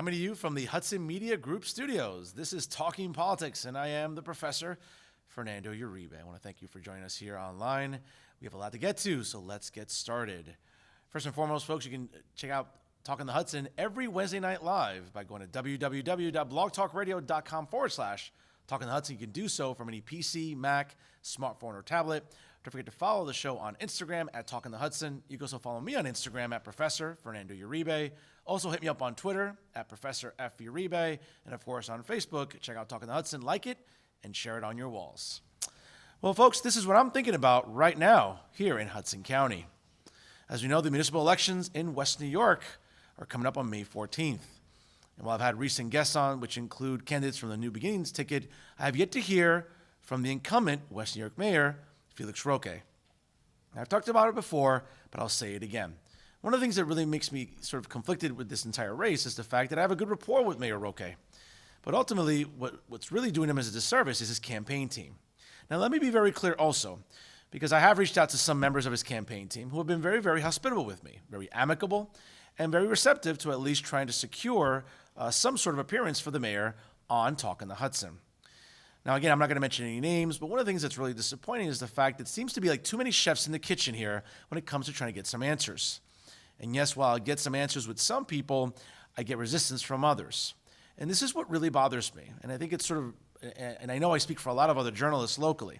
Coming to you from the Hudson Media Group studios. This is Talking Politics, and I am the professor, Fernando Uribe. I want to thank you for joining us here online. We have a lot to get to, so let's get started. First and foremost, folks, you can check out Talking the Hudson every Wednesday night live by going to www.blogtalkradio.com/Talking the Hudson. You can do so from any PC, Mac, smartphone, or tablet. Don't forget to follow the show on Instagram at Talking the Hudson. You can also follow me on Instagram at Professor Fernando Uribe. Also hit me up on Twitter at Professor F. Uribe. And of course on Facebook, check out Talking the Hudson, like it, and share it on your walls. Well, folks, this is what I'm thinking about right now here in Hudson County. As we know, the municipal elections in West New York are coming up on May 14th. And while I've had recent guests on, which include candidates from the New Beginnings ticket, I have yet to hear from the incumbent West New York Mayor, Felix Roque. Now, I've talked about it before, but I'll say it again. One of the things that really makes me sort of conflicted with this entire race is the fact that I have a good rapport with Mayor Roque. But ultimately, what's really doing him as a disservice is his campaign team. Now, let me be very clear also, because I have reached out to some members of his campaign team who have been very, very hospitable with me, very amicable, and very receptive to at least trying to secure some sort of appearance for the mayor on Talking the Hudson. Now, again, I'm not going to mention any names, but one of the things that's really disappointing is the fact that it seems to be like too many chefs in the kitchen here when it comes to trying to get some answers. And yes, while I get some answers with some people, I get resistance from others. And this is what really bothers me. And I think it's sort of, and I know I speak for a lot of other journalists locally.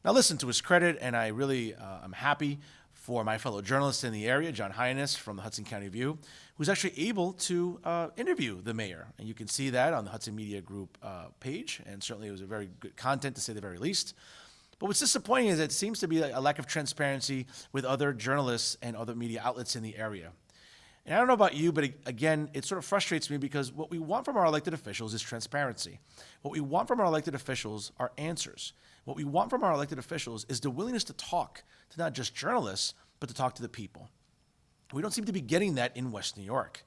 Now, listen, to his credit, and I really am happy for my fellow journalist in the area, John Hyannis from the Hudson County View, who's actually able to interview the mayor. And you can see that on the Hudson Media Group page, and certainly it was a very good content to say the very least. But what's disappointing is it seems to be a lack of transparency with other journalists and other media outlets in the area. And I don't know about you, but again, it sort of frustrates me because what we want from our elected officials is transparency. What we want from our elected officials are answers. What we want from our elected officials is the willingness to talk to not just journalists, but to talk to the people. We don't seem to be getting that in West New York.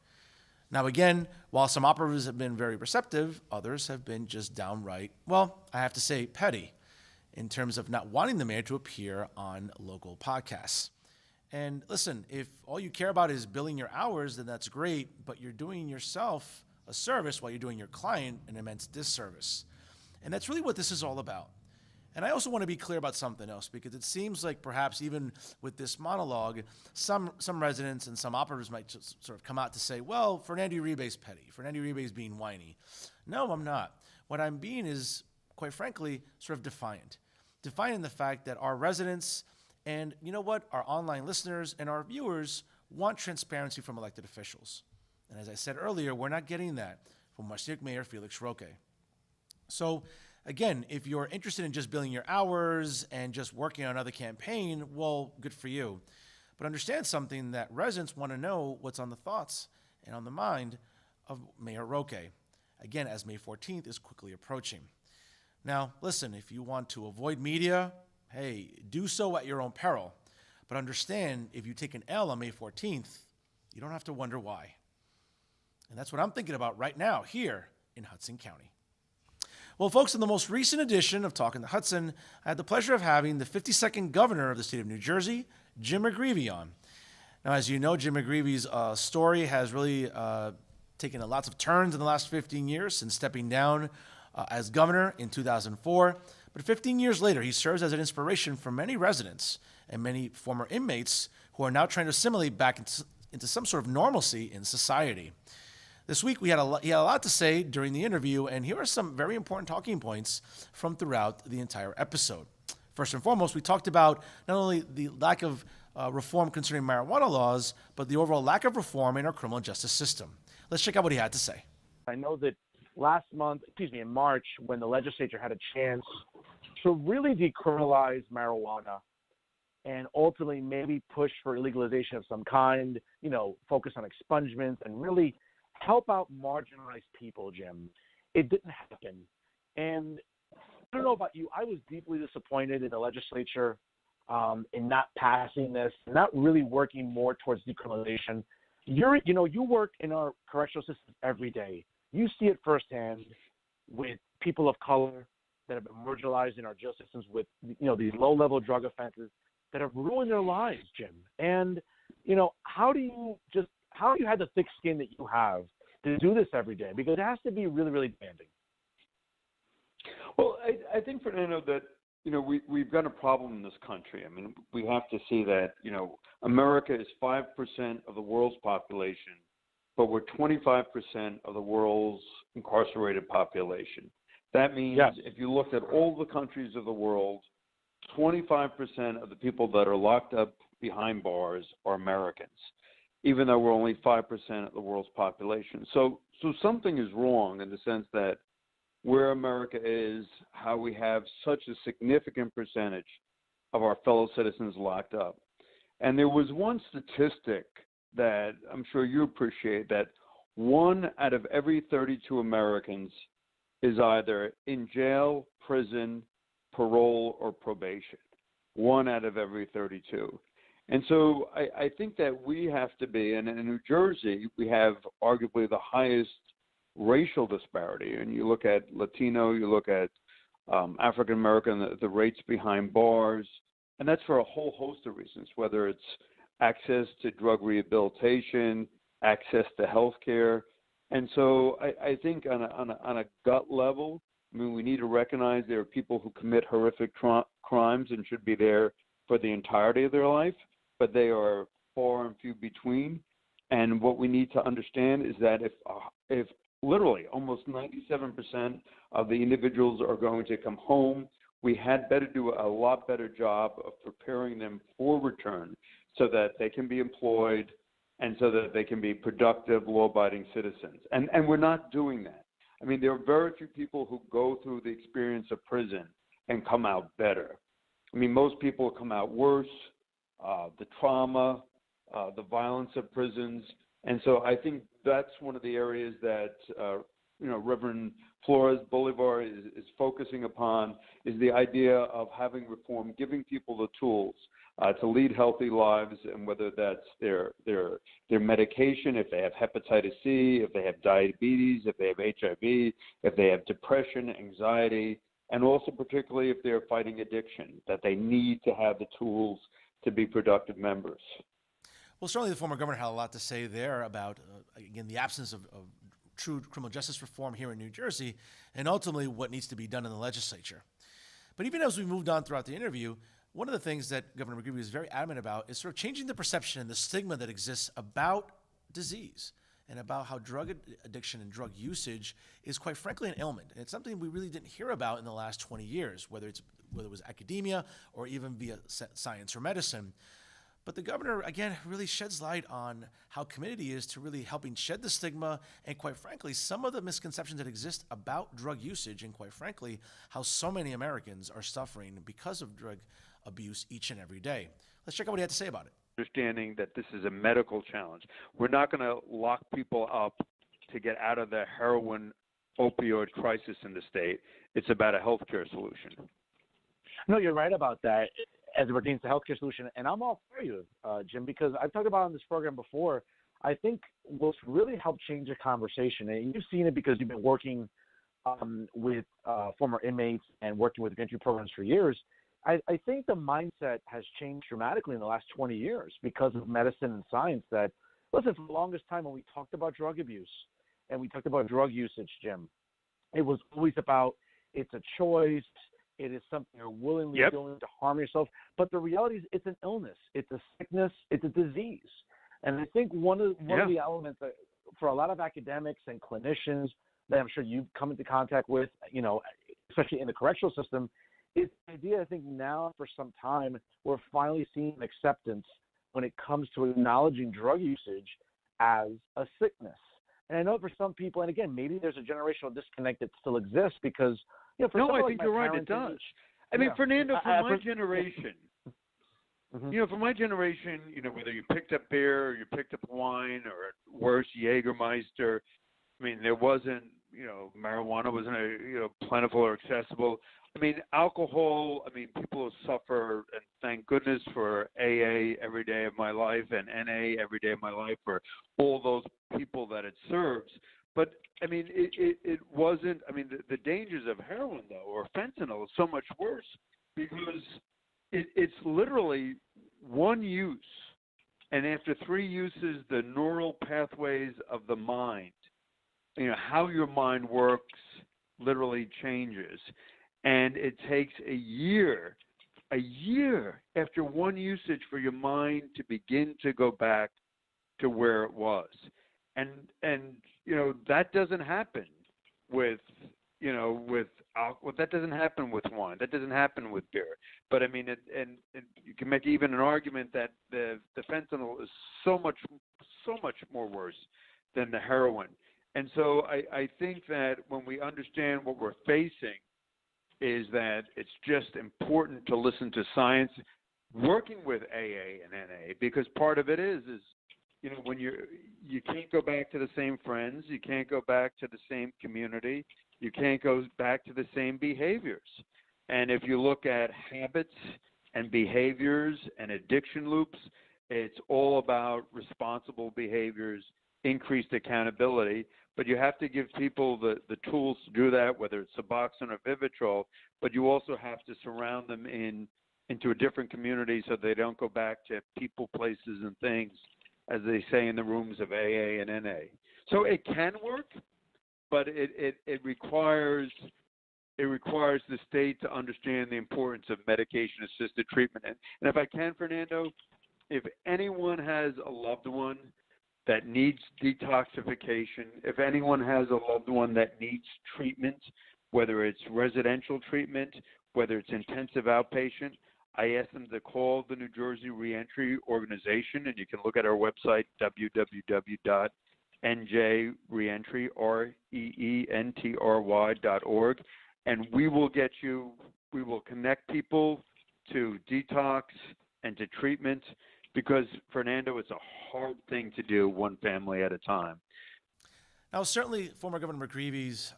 Now, again, while some operatives have been very receptive, others have been just downright, well, I have to say, petty in terms of not wanting the mayor to appear on local podcasts. And listen, if all you care about is billing your hours, then that's great, but you're doing yourself a service while you're doing your client an immense disservice. And that's really what this is all about. And I also want to be clear about something else, because it seems like perhaps even with this monologue, some residents and some operatives might just sort of come out to say, well, Fernando Uribe's petty. Fernando Uribe's being whiny. No, I'm not. What I'm being is, quite frankly, sort of defiant. Defiant in the fact that our residents and, you know what, our online listeners and our viewers want transparency from elected officials. And as I said earlier, we're not getting that from West New York Mayor Felix Roque. So, again, if you're interested in just billing your hours and just working on another campaign, well, good for you. But understand something, that residents want to know what's on the thoughts and on the mind of Mayor Roque. Again, as May 14th is quickly approaching. Now, listen, if you want to avoid media, hey, do so at your own peril. But understand, if you take an L on May 14th, you don't have to wonder why. And that's what I'm thinking about right now here in Hudson County. Well, folks, in the most recent edition of Talking the Hudson, I had the pleasure of having the 52nd governor of the state of New Jersey, Jim McGreevey, on. Now, as you know, Jim McGreevey's story has really taken lots of turns in the last 15 years since stepping down as governor in 2004. But 15 years later, he serves as an inspiration for many residents and many former inmates who are now trying to assimilate back into some sort of normalcy in society. This week, he had a lot to say during the interview, and here are some very important talking points from throughout the entire episode. First and foremost, we talked about not only the lack of reform concerning marijuana laws, but the overall lack of reform in our criminal justice system. Let's check out what he had to say. I know that in March, when the legislature had a chance to really decriminalize marijuana and ultimately maybe push for legalization of some kind, focus on expungements and really help out marginalized people, Jim. It didn't happen. And I don't know about you, I was deeply disappointed in the legislature in not passing this, not really working more towards decriminalization. You work in our correctional system every day. You see it firsthand with people of color that have been marginalized in our jail systems with, these low-level drug offenses that have ruined their lives, Jim. And, how do you have the thick skin that you have to do this every day? Because it has to be really, really demanding. Well, I think, Fernando, that, we've got a problem in this country. I mean, we have to see that, America is 5% of the world's population, but we're 25% of the world's incarcerated population. That means if you looked at all the countries of the world, 25% of the people that are locked up behind bars are Americans, even though we're only 5% of the world's population. So something is wrong in the sense that where America is, how we have such a significant percentage of our fellow citizens locked up. And there was one statistic that I'm sure you appreciate, that 1 out of every 32 Americans is either in jail, prison, parole, or probation. 1 out of every 32. And so I think that we have to be, and in New Jersey, we have arguably the highest racial disparity. And you look at Latino, you look at African American, the rates behind bars, and that's for a whole host of reasons, whether it's access to drug rehabilitation, access to health care. And so I think on a gut level, I mean, we need to recognize there are people who commit horrific crimes and should be there for the entirety of their life, but they are far and few between. And what we need to understand is that if literally almost 97% of the individuals are going to come home, we had better do a lot better job of preparing them for return so that they can be employed and so that they can be productive, law-abiding citizens. And we're not doing that. I mean, there are very few people who go through the experience of prison and come out better. I mean, most people come out worse, the trauma, the violence of prisons. And so I think that's one of the areas that, Reverend Flores Bolivar is focusing upon, is the idea of having reform, giving people the tools to lead healthy lives, and whether that's their medication, if they have hepatitis C, if they have diabetes, if they have HIV, if they have depression, anxiety, and also particularly if they're fighting addiction, that they need to have the tools to be productive members. Well, certainly the former governor had a lot to say there about, again, the absence of true criminal justice reform here in New Jersey, and ultimately what needs to be done in the legislature. But even as we moved on throughout the interview, one of the things that Governor McGreevey was very adamant about is sort of changing the perception and the stigma that exists about disease and about how drug addiction and drug usage is, quite frankly, an ailment. And it's something we really didn't hear about in the last 20 years, whether it was academia or even via science or medicine. But the governor, again, really sheds light on how committed he is to really helping shed the stigma and, quite frankly, some of the misconceptions that exist about drug usage and, quite frankly, how so many Americans are suffering because of drug abuse each and every day. Let's check out what he had to say about it. Understanding that this is a medical challenge. We're not going to lock people up to get out of the heroin opioid crisis in the state. It's about a healthcare solution. No, you're right about that as it pertains to healthcare solution. And I'm all for you, Jim, because I've talked about on this program before. I think what's really helped change the conversation, and you've seen it because you've been working with former inmates and working with entry programs for years. I think the mindset has changed dramatically in the last 20 years because of medicine and science. That, listen, for the longest time when we talked about drug abuse and we talked about drug usage, Jim, it was always about it's a choice. It is something you're willingly doing to harm yourself. But the reality is it's an illness. It's a sickness. It's a disease. And I think one of the elements that for a lot of academics and clinicians that I'm sure you've come into contact with, especially in the correctional system, is the idea, I think now for some time, we're finally seeing acceptance when it comes to acknowledging drug usage as a sickness. And I know for some people, and again, maybe there's a generational disconnect that still exists because, for I like think my you're right, it does. I mean, Fernando, for my generation, for my generation, whether you picked up beer or you picked up wine or worse, Jägermeister, I mean, there wasn't, marijuana wasn't, plentiful or accessible. I mean, alcohol, people suffer, and thank goodness for AA every day of my life and NA every day of my life for all those people that it serves. But, it wasn't, the dangers of heroin, though, or fentanyl is so much worse because it's literally one use. And after 3 uses, the neural pathways of the mind how your mind works literally changes. And it takes a year after one usage for your mind to begin to go back to where it was. And that doesn't happen with alcohol. That doesn't happen with wine. That doesn't happen with beer. But I mean, and you can make even an argument that the fentanyl is so much more worse than the heroin. And so I think that when we understand what we're facing, is that it's just important to listen to science, working with AA and NA, because part of it is when you can't go back to the same friends, you can't go back to the same community, you can't go back to the same behaviors. And if you look at habits and behaviors and addiction loops, it's all about responsible behaviors, increased accountability. But you have to give people the tools to do that, whether it's Suboxone or Vivitrol, but you also have to surround them into a different community so they don't go back to people, places, and things, as they say in the rooms of AA and NA. So it can work, but it requires the state to understand the importance of medication-assisted treatment. And if I can, Fernando, if anyone has a loved one that needs detoxification, if anyone has a loved one that needs treatment, whether it's residential treatment, whether it's intensive outpatient, I ask them to call the New Jersey Reentry Organization, and you can look at our website, www.njreentry.org, and we will connect people to detox and to treatment, because, Fernando, it's a hard thing to do one family at a time. Now, certainly, former Governor McGreevey's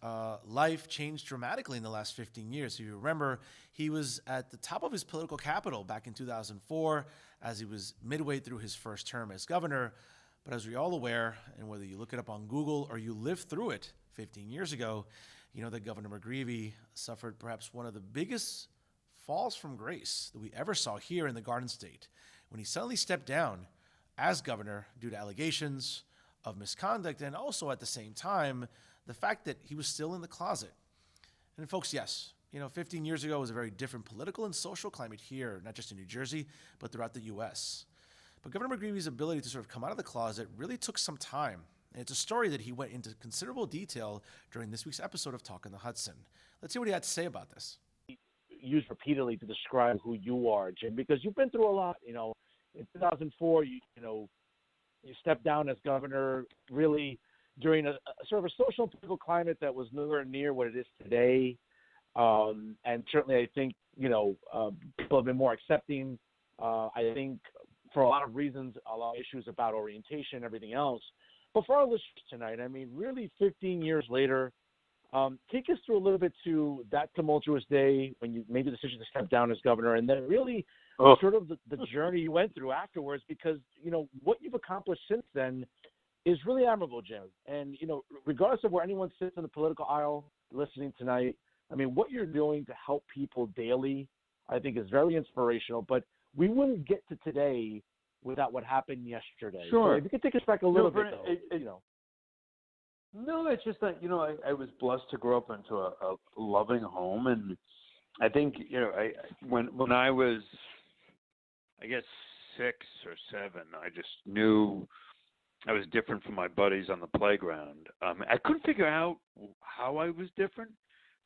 life changed dramatically in the last 15 years. If you remember, he was at the top of his political capital back in 2004 as he was midway through his first term as governor. But as we're all aware, and whether you look it up on Google or you lived through it 15 years ago, you know that Governor McGreevey suffered perhaps one of the biggest falls from grace that we ever saw here in the Garden State, when he suddenly stepped down as governor due to allegations of misconduct, and also at the same time, the fact that he was still in the closet. And folks, yes, 15 years ago was a very different political and social climate here, not just in New Jersey, but throughout the U.S. But Governor McGreevey's ability to sort of come out of the closet really took some time. And it's a story that he went into considerable detail during this week's episode of Talking the Hudson. Let's see what he had to say about this. Used repeatedly to describe who you are, Jim, because you've been through a lot. In 2004, you stepped down as governor, really during a sort of a social and political climate that was nowhere near what it is today. And certainly, I think people have been more accepting. I think for a lot of reasons, a lot of issues about orientation, everything else. But for our listeners tonight, I mean, really, 15 years later. Take us through a little bit to that tumultuous day when you made the decision to step down as governor, and then really sort of the journey you went through afterwards, because, what you've accomplished since then is really admirable, Jim. And, regardless of where anyone sits in the political aisle listening tonight, I mean, what you're doing to help people daily, I think is very inspirational, but we wouldn't get to today without what happened yesterday. Sure. So if you could take us back a little bit, though, No, it's just that, I was blessed to grow up into a loving home. And I think, when I was, I guess, 6 or 7, I just knew I was different from my buddies on the playground. I couldn't figure out how I was different,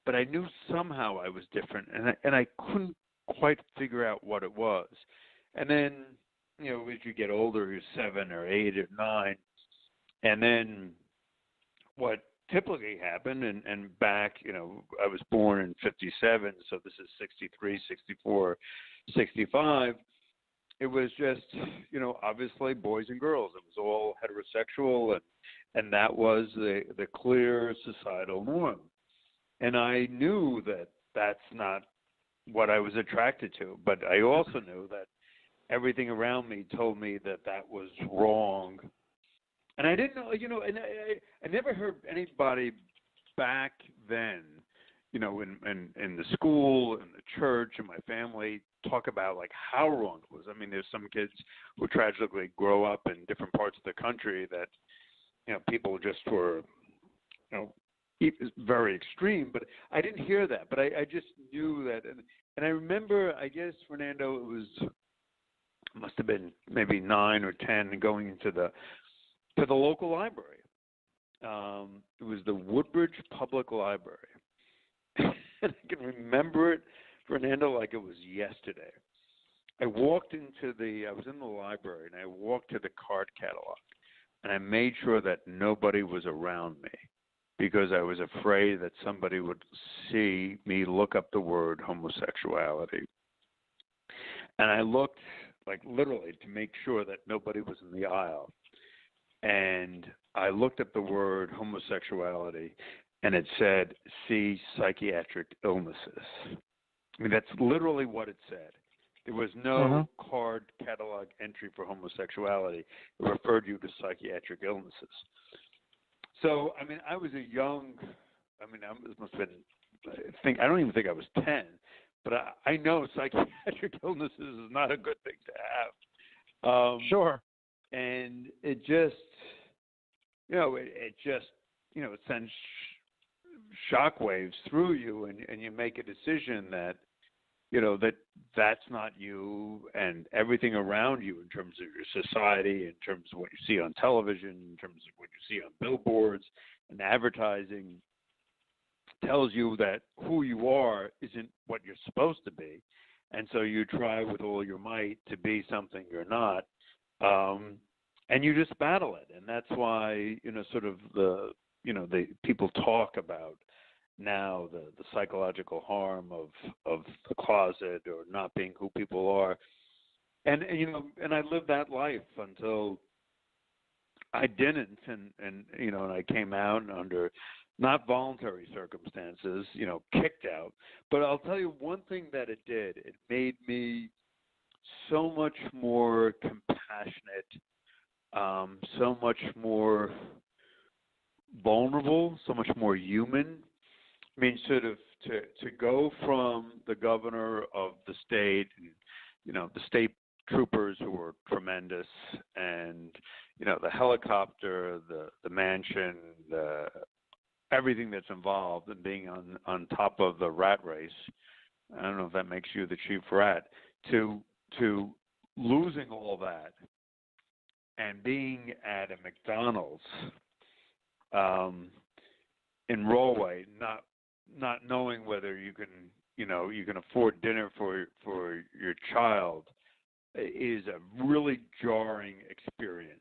but I knew somehow I was different. And I couldn't quite figure out what it was. And then, as you get older, you're 7 or 8 or 9, and then what typically happened, and back, I was born in 57, so this is 63, 64, 65. It was just, obviously boys and girls. It was all heterosexual, and that was the clear societal norm. And I knew that that's not what I was attracted to, but I also knew that everything around me told me that that was wrong. And I didn't know, and I never heard anybody back then, in the school and the church and my family talk about like how wrong it was. I mean, there's some kids who tragically grow up in different parts of the country that, people just were very extreme, but I didn't hear that. But I just knew that, and I remember, I guess, Fernando, must have been maybe 9 or 10, going into the local library. It was the Woodbridge Public Library, and I can remember it, Fernando, like it was yesterday. I was in the library, and I walked to the card catalog, and I made sure that nobody was around me, because I was afraid that somebody would see me look up the word homosexuality. And I looked, like, literally to make sure that nobody was in the aisle. And I looked up the word homosexuality, and it said, see psychiatric illnesses. I mean, that's literally what it said. There was no card catalog entry for homosexuality. It referred you to psychiatric illnesses. So, I mean, I was I must have been, I don't even think I was 10, but I know psychiatric illnesses is not a good thing to have. Sure. And it just, it sends shockwaves through you, and you make a decision that, that's not you, and everything around you in terms of your society, in terms of what you see on television, in terms of what you see on billboards and advertising, tells you that who you are isn't what you're supposed to be. And so you try with all your might to be something you're not. And you just battle it. And that's why, sort of the people talk about now the psychological harm of the closet, or not being who people are. And I lived that life until I didn't, and I came out under not voluntary circumstances, kicked out. But I'll tell you one thing that it did. It made me so much more compassionate, so much more vulnerable, so much more human. I mean, sort of to go from the governor of the state, and, the state troopers who were tremendous, and, the helicopter, the mansion, everything that's involved, and being on top of the rat race. I don't know if that makes you the chief rat, to losing all that and being at a McDonald's in Rolway, not knowing whether you can afford dinner for your child, is a really jarring experience.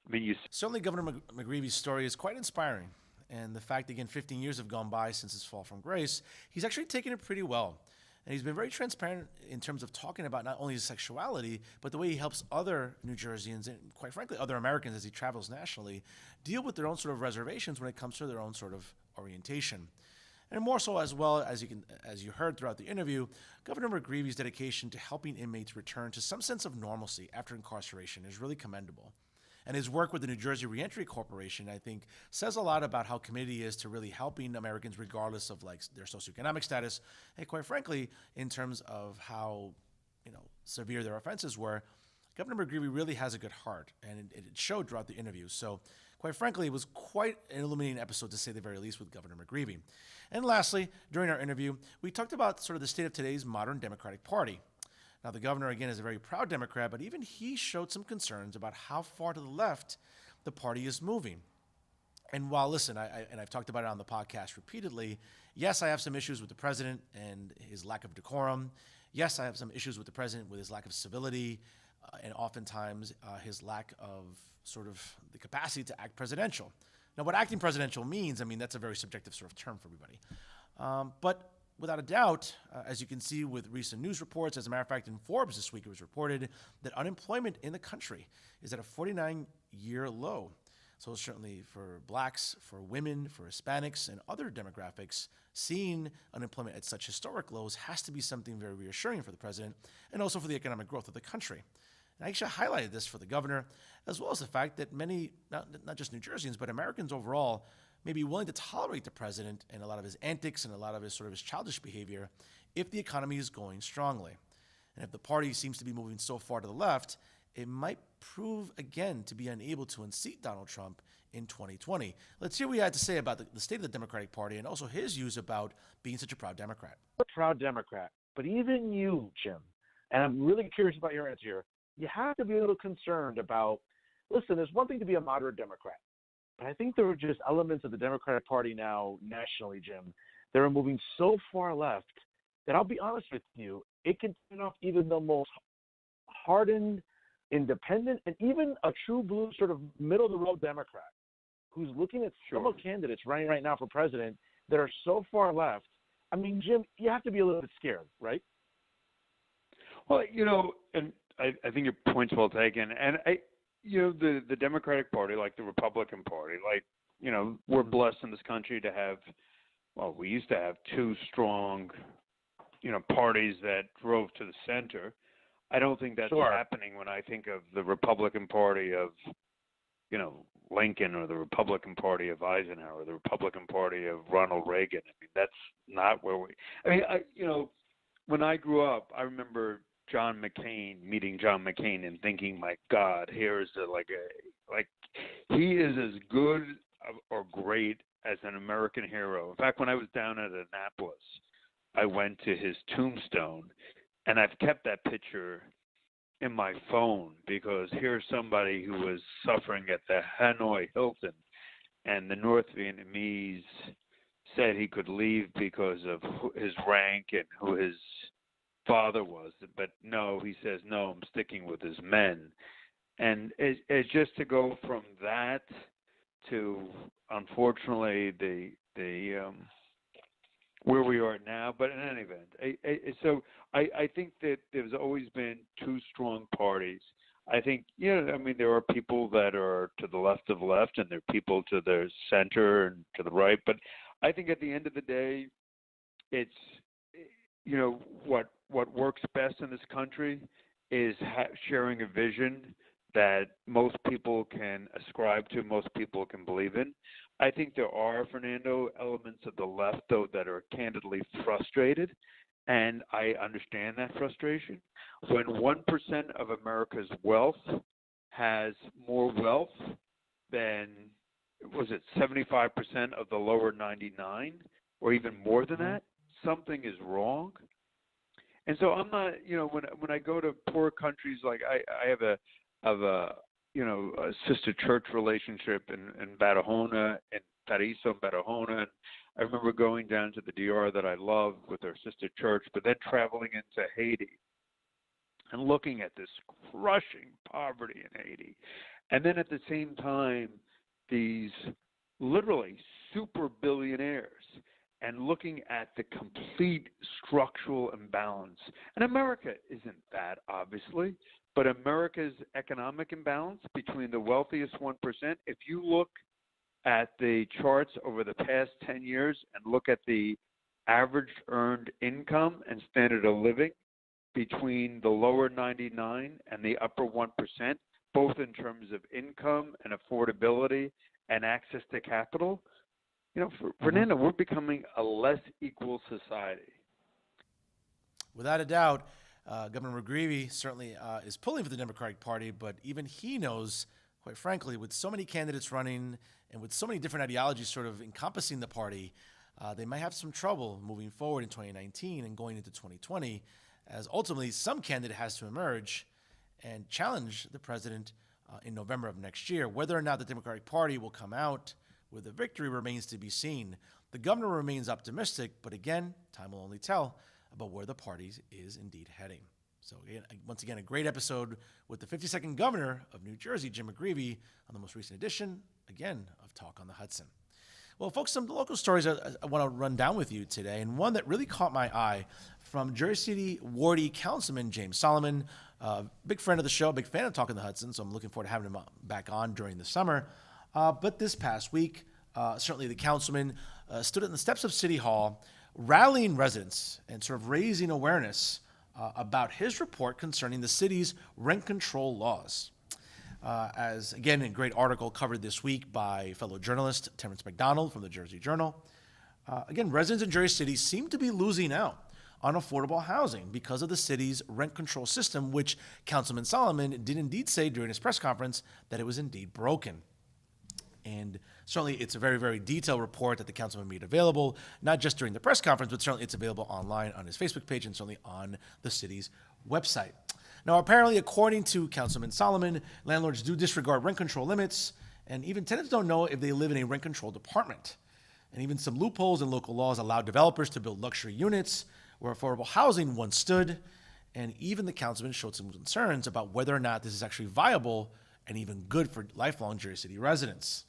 I mean, Certainly Governor McGreevey's story is quite inspiring. And the fact, again, 15 years have gone by since his fall from grace, he's actually taken it pretty well. And he's been very transparent in terms of talking about not only his sexuality, but the way he helps other New Jerseyans, and quite frankly, other Americans as he travels nationally, deal with their own sort of reservations when it comes to their own sort of orientation. And more so, as well, as you heard throughout the interview, Governor McGreevey's dedication to helping inmates return to some sense of normalcy after incarceration is really commendable. And his work with the New Jersey Reentry Corporation, I think, says a lot about how committed he is to really helping Americans regardless of their socioeconomic status, and quite frankly, in terms of how severe their offenses were. Governor McGreevey really has a good heart, and it showed throughout the interview. So, quite frankly, it was quite an illuminating episode, to say the very least, with Governor McGreevey. And lastly, during our interview, we talked about sort of the state of today's modern Democratic Party. Now, the governor, again, is a very proud Democrat, but even he showed some concerns about how far to the left the party is moving. And while, listen, I've talked about it on the podcast repeatedly, yes, I have some issues with the president and his lack of decorum. Yes, I have some issues with the president with his lack of civility, and oftentimes his lack of sort of the capacity to act presidential. Now, what acting presidential means, that's a very subjective sort of term for everybody. But without a doubt, as you can see with recent news reports, as a matter of fact, in Forbes this week, it was reported that unemployment in the country is at a 49-year low. So certainly for blacks, for women, for Hispanics, and other demographics, seeing unemployment at such historic lows has to be something very reassuring for the president and also for the economic growth of the country. And I actually highlighted this for the governor, as well as the fact that many, not just New Jerseyans, but Americans overall, may be willing to tolerate the president and a lot of his antics and a lot of his childish behavior if the economy is going strongly. And if the party seems to be moving so far to the left, it might prove again to be unable to unseat Donald Trump in 2020. Let's hear what he had to say about the state of the Democratic Party and also his views about being such a proud Democrat. A proud Democrat, but even you, Jim, and I'm really curious about your answer here, you have to be a little concerned about, listen, there's one thing to be a moderate Democrat, but I think there are just elements of the Democratic Party now nationally, Jim, that are moving so far left that I'll be honest with you, it can turn off even the most hardened, independent, and even a true blue sort of middle-of-the-road Democrat who's looking at some of candidates running right now for president that are so far left. I mean, Jim, you have to be a little bit scared, right? Well, and I think your point's well taken. And, the Democratic Party, like the Republican Party, we're blessed in this country to have, we used to have two strong, parties that drove to the center. I don't think that's happening when I think of the Republican Party of, Lincoln, or the Republican Party of Eisenhower, or the Republican Party of Ronald Reagan. I mean, that's not where when I grew up, I remember meeting John McCain and thinking, my God, here's he is as good or great as an American hero. In fact, when I was down at Annapolis, I went to his tombstone, and I've kept that picture in my phone because here's somebody who was suffering at the Hanoi Hilton, and the North Vietnamese said he could leave because of his rank and who his father was. But no, he says, no, I'm sticking with his men. And it's just to go from that to, unfortunately, the where we are now. But in any event, so I think that there's always been two strong parties. I think, there are people that are to the left of left, and there are people to the center and to the right. But I think at the end of the day, it's, what works best in this country is sharing a vision that most people can ascribe to, most people can believe in. I think there are, Fernando, elements of the left, though, that are candidly frustrated, and I understand that frustration. When 1% of America's wealth has more wealth than, 75% of the lower 99, or even more than that, something is wrong. And so I'm not, when I go to poor countries, like I have a sister church relationship in Barahona, in Paraiso, Barahona. And I remember going down to the DR that I love with our sister church, but then traveling into Haiti and looking at this crushing poverty in Haiti. And then at the same time, these literally super billionaires, and looking at the complete structural imbalance. And America isn't that, obviously, but America's economic imbalance between the wealthiest 1%, if you look at the charts over the past 10 years and look at the average earned income and standard of living between the lower 99 and the upper 1%, both in terms of income and affordability and access to capital, Fernando, we're becoming a less equal society. Without a doubt, Governor McGreevey certainly is pulling for the Democratic Party, but even he knows, quite frankly, with so many candidates running and with so many different ideologies sort of encompassing the party, they might have some trouble moving forward in 2019 and going into 2020, as ultimately some candidate has to emerge and challenge the president in November of next year. Whether or not the Democratic Party will come out with a victory remains to be seen. The governor remains optimistic, but again, time will only tell about where the party is indeed heading. So once again, a great episode with the 52nd governor of New Jersey, Jim McGreevey, on the most recent edition, again, of Talk on the Hudson. Well, folks, some local stories I want to run down with you today, and one that really caught my eye from Jersey City Wardy Councilman James Solomon, big friend of the show, big fan of Talk on the Hudson, so I'm looking forward to having him back on during the summer. But this past week, certainly the councilman stood at the steps of City Hall, rallying residents and sort of raising awareness about his report concerning the city's rent control laws. As, again, a great article covered this week by fellow journalist Terrence McDonald from the Jersey Journal. Again, residents in Jersey City seem to be losing out on affordable housing because of the city's rent control system, which Councilman Solomon did indeed say during his press conference that it was indeed broken. And certainly it's a very, very detailed report that the councilman made available, not just during the press conference, but certainly it's available online on his Facebook page and certainly on the city's website. Now, apparently, according to Councilman Solomon, landlords do disregard rent control limits, and even tenants don't know if they live in a rent controlled apartment. And even some loopholes in local laws allow developers to build luxury units where affordable housing once stood, and even the councilman showed some concerns about whether or not this is actually viable and even good for lifelong Jersey City residents.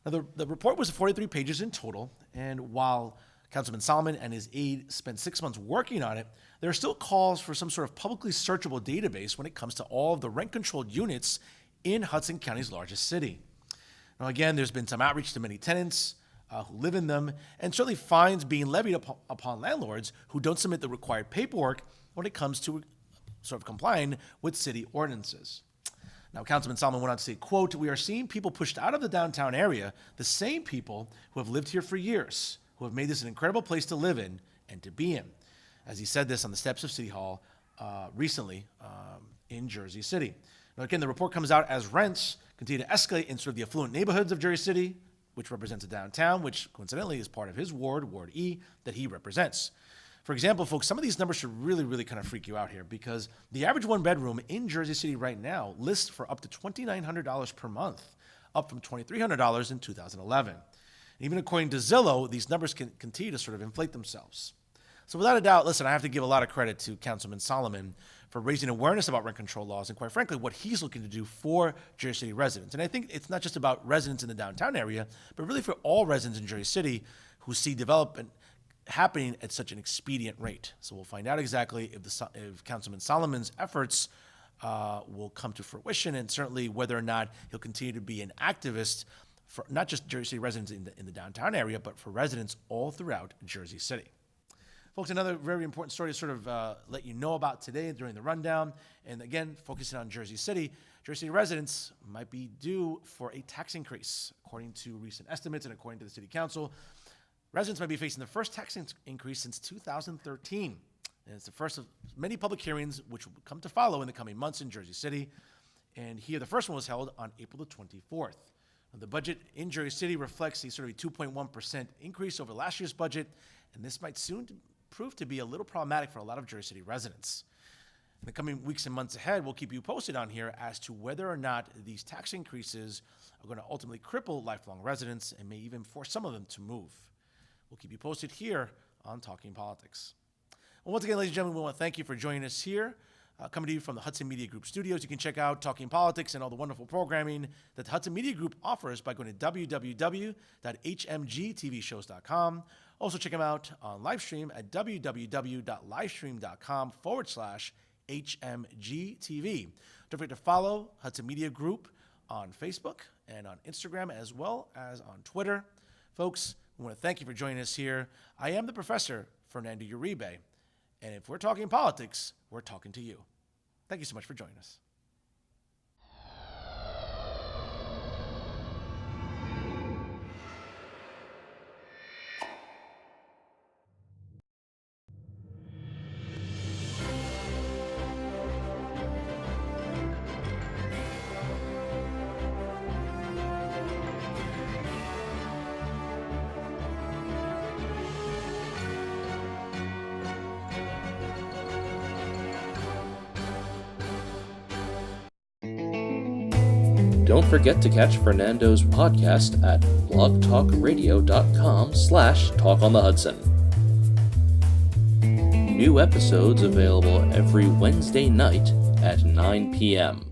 Now, the report was 43 pages in total, and while Councilman Solomon and his aide spent 6 months working on it, there are still calls for some sort of publicly searchable database when it comes to all of the rent-controlled units in Hudson County's largest city. Now, again, there's been some outreach to many tenants who live in them, and certainly fines being levied upon landlords who don't submit the required paperwork when it comes to sort of complying with city ordinances. Now, Councilman Solomon went on to say, quote, "We are seeing people pushed out of the downtown area, the same people who have lived here for years, who have made this an incredible place to live in and to be in," as he said this on the steps of City Hall recently in Jersey City. Now, again, the report comes out as rents continue to escalate in sort of the affluent neighborhoods of Jersey City, which represents a downtown, which coincidentally is part of his ward, Ward E, that he represents. For example, folks, some of these numbers should really, really kind of freak you out here because the average one bedroom in Jersey City right now lists for up to $2,900 per month, up from $2,300 in 2011. And even according to Zillow, these numbers can continue to sort of inflate themselves. So without a doubt, listen, I have to give a lot of credit to Councilman Solomon for raising awareness about rent control laws and, quite frankly, what he's looking to do for Jersey City residents. And I think it's not just about residents in the downtown area, but really for all residents in Jersey City who see development happening at such an expedient rate. So we'll find out exactly if Councilman Solomon's efforts will come to fruition, and certainly whether or not he'll continue to be an activist for not just Jersey City residents in the downtown area, but for residents all throughout Jersey City. Folks, another very important story to sort of let you know about today during the rundown, and again, focusing on Jersey City residents might be due for a tax increase. According to recent estimates and according to the City Council, residents might be facing the first tax increase since 2013. And it's the first of many public hearings which will come to follow in the coming months in Jersey City. And here, the first one was held on April the 24th. Now, the budget in Jersey City reflects a sort of a 2.1% increase over last year's budget, and this might soon prove to be a little problematic for a lot of Jersey City residents. In the coming weeks and months ahead, we'll keep you posted on here as to whether or not these tax increases are going to ultimately cripple lifelong residents and may even force some of them to move. We'll keep you posted here on Talking Politics. Well, once again, ladies and gentlemen, we want to thank you for joining us here. Coming to you from the Hudson Media Group studios. You can check out Talking Politics and all the wonderful programming that the Hudson Media Group offers by going to www.hmgtvshows.com. Also check them out on live stream at www.livestream.com/HMGTV. Don't forget to follow Hudson Media Group on Facebook and on Instagram as well as on Twitter. Folks, we want to thank you for joining us here. I am the professor, Fernando Uribe, and if we're talking politics, we're talking to you. Thank you so much for joining us. Don't forget to catch Fernando's podcast at blogtalkradio.com/talkonthehudson. New episodes available every Wednesday night at 9 p.m.